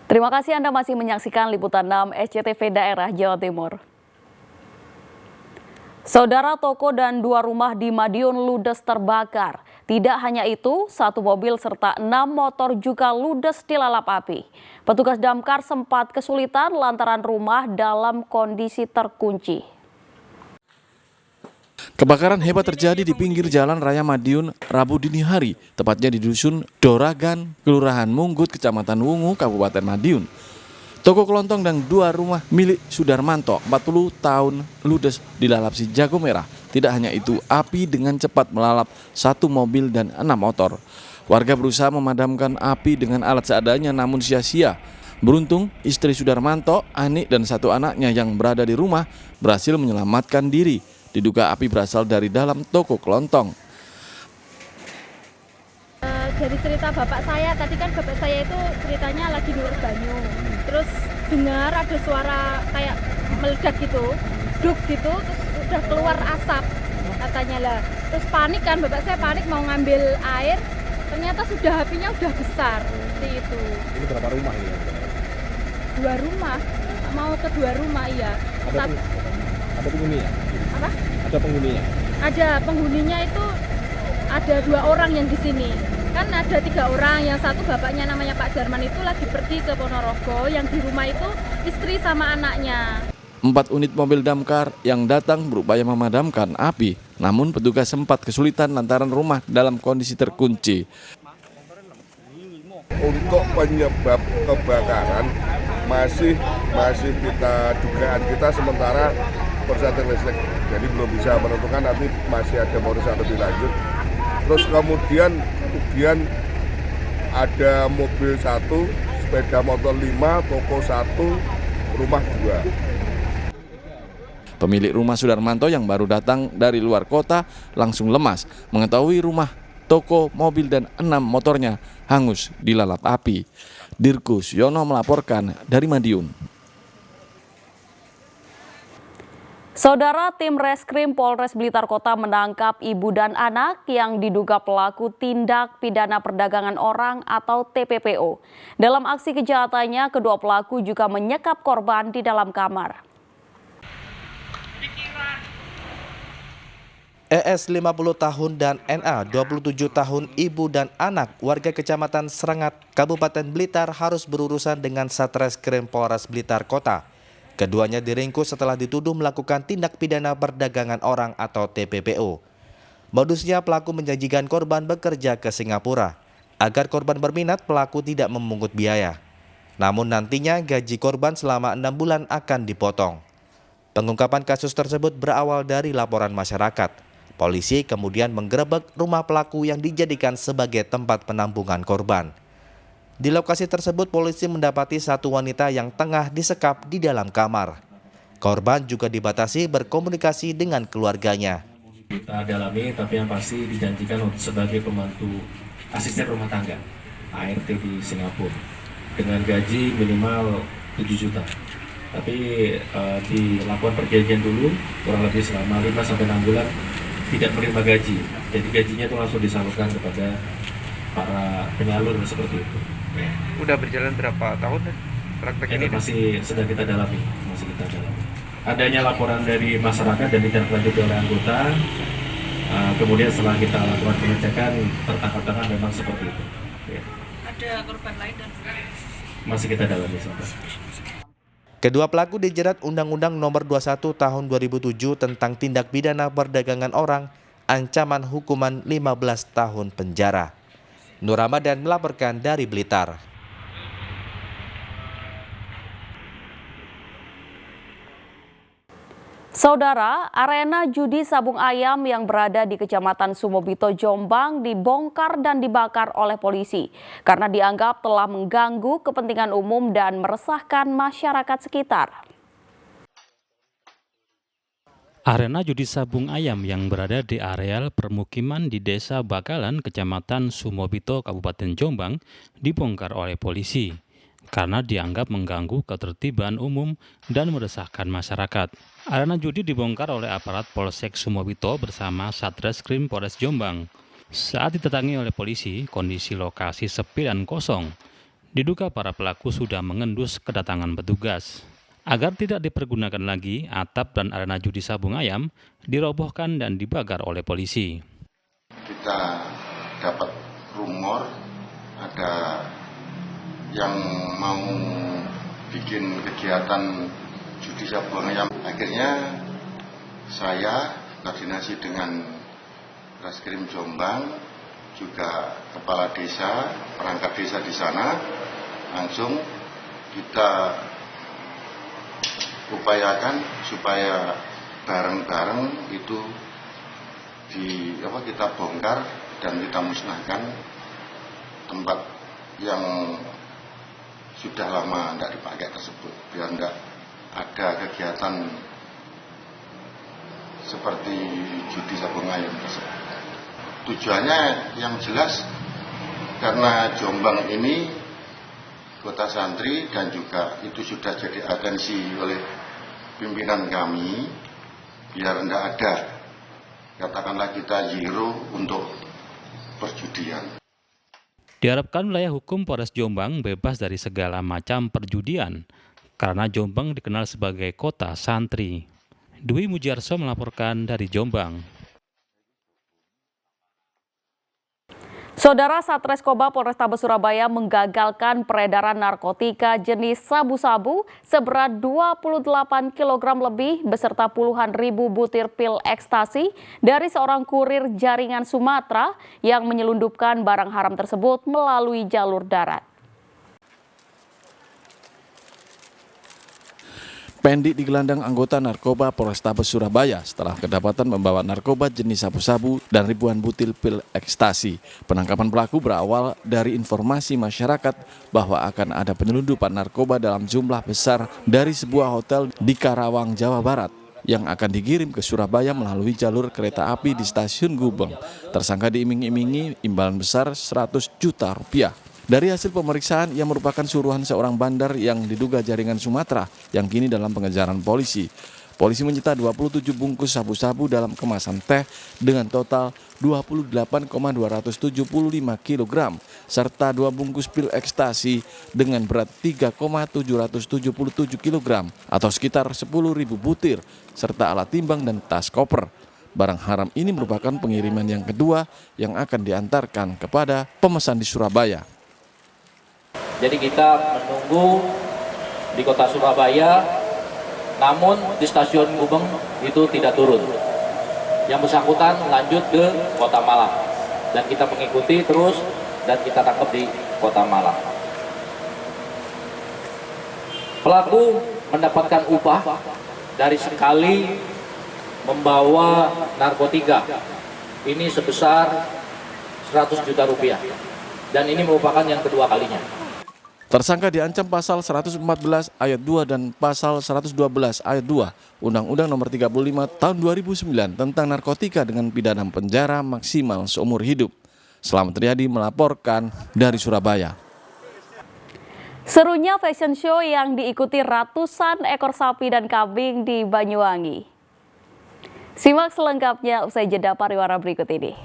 Terima kasih Anda masih menyaksikan Liputan 6 SCTV Daerah Jawa Timur. Saudara, toko dan 2 rumah di Madiun ludes terbakar. Tidak hanya itu, 1 mobil serta 6 motor juga ludes dilalap api. Petugas damkar sempat kesulitan lantaran rumah dalam kondisi terkunci. Kebakaran hebat terjadi di pinggir Jalan Raya Madiun Rabu dini hari, tepatnya di Dusun Doragan, Kelurahan Munggut, Kecamatan Wungu, Kabupaten Madiun. Toko kelontong dan 2 rumah milik Sudarmanto, 40 tahun, ludes dilalap si jago merah. Tidak hanya itu, api dengan cepat melalap 1 mobil dan 6 motor. Warga berusaha memadamkan api dengan alat seadanya namun sia-sia. Beruntung, istri Sudarmanto, Ani, dan 1 anaknya yang berada di rumah berhasil menyelamatkan diri. Diduga api berasal dari dalam toko kelontong. Dari cerita bapak saya, tadi kan bapak saya itu ceritanya lagi di luar banyu. Terus dengar ada suara kayak meledak gitu, duk gitu, terus udah keluar asap katanya lah. Terus panik kan, bapak saya panik mau ngambil air, ternyata sudah apinya udah besar seperti itu. Ini berapa rumah ini? 2 rumah, mau ke 2 rumah iya. Ada penghuninya? Apa? Ada penghuninya? Ada penghuninya itu ada 2 orang yang di sini. Kan ada 3 orang, yang satu bapaknya namanya Pak Darman itu lagi pergi ke Ponorogo, yang di rumah itu istri sama anaknya. 4 unit mobil damkar yang datang berupaya memadamkan api, namun petugas sempat kesulitan lantaran rumah dalam kondisi terkunci. Untuk penyebab kebakaran masih kita dugaan kita sementara korsleting listrik, jadi belum bisa menentukan, nanti masih ada pemeriksaan lebih lanjut. Terus kemudian ada mobil 1, sepeda motor 5, toko 1, rumah 2. Pemilik rumah Sudarmanto yang baru datang dari luar kota langsung lemas mengetahui rumah, toko, mobil, dan 6 motornya hangus dilalap api. Dirkus Yono melaporkan dari Madiun. Saudara, tim Reskrim Polres Blitar Kota menangkap ibu dan anak yang diduga pelaku tindak pidana perdagangan orang atau TPPO. Dalam aksi kejahatannya, kedua pelaku juga menyekap korban di dalam kamar. ES 50 tahun dan NA 27 tahun, ibu dan anak warga Kecamatan Serengat, Kabupaten Blitar harus berurusan dengan Satreskrim Polres Blitar Kota. Keduanya diringkus setelah dituduh melakukan tindak pidana perdagangan orang atau TPPO. Modusnya, pelaku menjanjikan korban bekerja ke Singapura. Agar korban berminat, pelaku tidak memungut biaya. Namun nantinya gaji korban selama 6 bulan akan dipotong. Pengungkapan kasus tersebut berawal dari laporan masyarakat. Polisi kemudian menggerebek rumah pelaku yang dijadikan sebagai tempat penampungan korban. Di lokasi tersebut polisi mendapati 1 wanita yang tengah disekap di dalam kamar. Korban juga dibatasi berkomunikasi dengan keluarganya. Kita dalami, tapi yang pasti dijanjikan sebagai pembantu asisten rumah tangga ART di Singapura dengan gaji minimal 7 juta. Tapi dilakukan perjanjian dulu kurang lebih selama 5-6 bulan tidak menerima gaji. Jadi gajinya itu langsung disalurkan kepada para penyalur seperti itu. Ya. Udah berjalan berapa tahun praktek ini? Masih sedang kita dalami, Adanya laporan dari masyarakat dan ditindaklanjuti oleh anggota. Kemudian setelah kita lakukan pengecekan, tertangkap memang seperti itu. Ya. Ada korban lain dan masih kita dalami sampai. Kedua pelaku dijerat Undang-Undang Nomor 21 Tahun 2007 tentang tindak pidana perdagangan orang, ancaman hukuman 15 tahun penjara. Nur Ramadan melaporkan dari Blitar. Saudara, arena judi sabung ayam yang berada di Kecamatan Sumobito, Jombang dibongkar dan dibakar oleh polisi karena dianggap telah mengganggu kepentingan umum dan meresahkan masyarakat sekitar. Arena judi sabung ayam yang berada di areal permukiman di Desa Bakalan, Kecamatan Sumobito, Kabupaten Jombang dibongkar oleh polisi karena dianggap mengganggu ketertiban umum dan meresahkan masyarakat. Arena judi dibongkar oleh aparat Polsek Sumobito bersama Satreskrim Polres Jombang. Saat didatangi oleh polisi, kondisi lokasi sepi dan kosong. Diduga para pelaku sudah mengendus kedatangan petugas. Agar tidak dipergunakan lagi, atap dan arena judi sabung ayam dirobohkan dan dibakar oleh polisi. Kita dapat rumor ada yang mau bikin kegiatan judi sabung ayam. Akhirnya saya koordinasi dengan Reskrim Jombang, juga kepala desa, perangkat desa di sana, langsung kita upayakan supaya bareng-bareng itu kita bongkar dan kita musnahkan tempat yang sudah lama tidak dipakai tersebut, biar tidak ada kegiatan seperti judi sabung ayam tersebut. Tujuannya yang jelas karena Jombang ini kota santri dan juga itu sudah jadi atensi oleh pimpinan kami, biar tidak ada katakanlah kita zero untuk perjudian. Diharapkan wilayah hukum Polres Jombang bebas dari segala macam perjudian, karena Jombang dikenal sebagai kota santri. Dwi Mujarso melaporkan dari Jombang. Saudara, Satreskoba Polrestabes Surabaya menggagalkan peredaran narkotika jenis sabu-sabu seberat 28 kg lebih beserta puluhan ribu butir pil ekstasi dari seorang kurir jaringan Sumatera yang menyelundupkan barang haram tersebut melalui jalur darat. Pendi digelandang anggota narkoba Polrestabes Surabaya setelah kedapatan membawa narkoba jenis sabu-sabu dan ribuan butir pil ekstasi. Penangkapan pelaku berawal dari informasi masyarakat bahwa akan ada penyelundupan narkoba dalam jumlah besar dari sebuah hotel di Karawang, Jawa Barat yang akan dikirim ke Surabaya melalui jalur kereta api di stasiun Gubeng. Tersangka diiming-imingi imbalan besar 100 juta rupiah. Dari hasil pemeriksaan, ia merupakan suruhan seorang bandar yang diduga jaringan Sumatera yang kini dalam pengejaran polisi. Polisi menyita 27 bungkus sabu-sabu dalam kemasan teh dengan total 28,275 kg serta 2 bungkus pil ekstasi dengan berat 3,777 kg atau sekitar 10.000 butir serta alat timbang dan tas koper. Barang haram ini merupakan pengiriman yang kedua yang akan diantarkan kepada pemesan di Surabaya. Jadi kita menunggu di kota Surabaya, namun di stasiun Gubeng itu tidak turun. Yang bersangkutan lanjut ke kota Malang. Dan kita mengikuti terus dan kita tangkap di kota Malang. Pelaku mendapatkan upah dari sekali membawa narkotika. Ini sebesar 100 juta rupiah. Dan ini merupakan yang kedua kalinya. Tersangka diancam pasal 114 ayat 2 dan pasal 112 ayat 2 Undang-Undang Nomor 35 Tahun 2009 tentang narkotika dengan pidana penjara maksimal seumur hidup. Selamat Riyadi melaporkan dari Surabaya. Serunya fashion show yang diikuti ratusan ekor sapi dan kambing di Banyuwangi. Simak selengkapnya usai jeda pariwara berikut ini.